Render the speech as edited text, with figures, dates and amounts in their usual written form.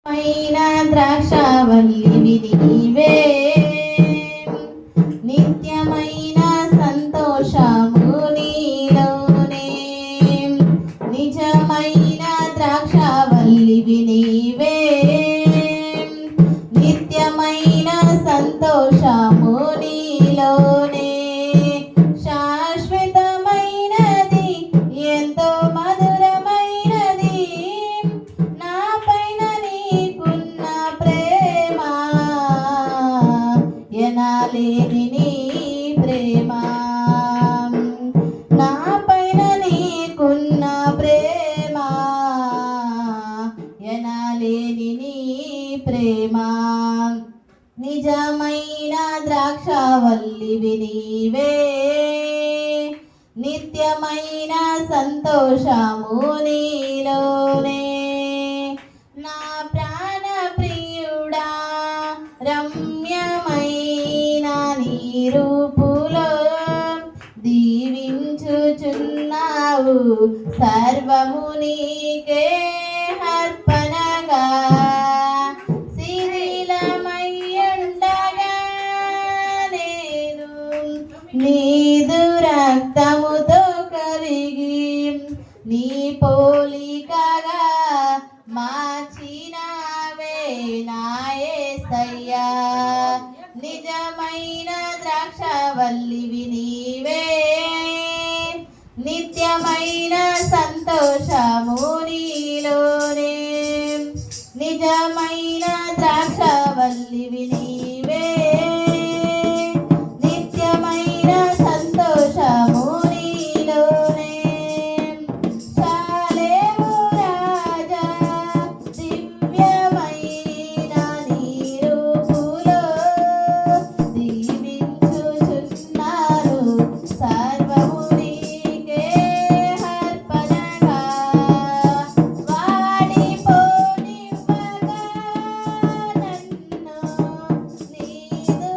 మైన ద్రాక్షావల్లివి నీవే, నిత్యమైన సంతోషము నీలోనే. నిజమైన ద్రాక్షావల్లివి నీవే, నిత్యమైన సంతోషము నీలోనే. శాశ్వతమైనది ఎంతో మధురమైనది నా పైన నీకున్న ప్రేమ, ఎనాలేని నీ ప్రేమ. నా పైన నీకున్న ప్రేమ, ఎనాలేని నీ ప్రేమ. నిజమైన ద్రాక్షావల్లివి నీవే, నిత్యమైన సంతోషము నీలోనే. నా ప్రాణ ప్రియుడా, రమ్యమైన నీ రూపులో దీవించుచున్నావు. సర్వము నీకే అర్పణగా శిథిలమయ్యుండగా నేను నీదు రక్తముతో కలిగి నీ పోలికగా మార్చినావే నా యేసయ్యా. నిజమైన ద్రాక్షావల్లివి నీవే, నిత్యమైన సంతోషము నీలోనే. నిజమైన ద్రాక్షావల్లివి నీవే, నిత్యమైన సంతోషము నీలోనే. చాలేము రాజా, దివ్యమైన నీ రూపులో దీవించుచున్నారు. సర్వము నీకే అర్పణగా వాడిపోనివ్వగా నన్ను నీదు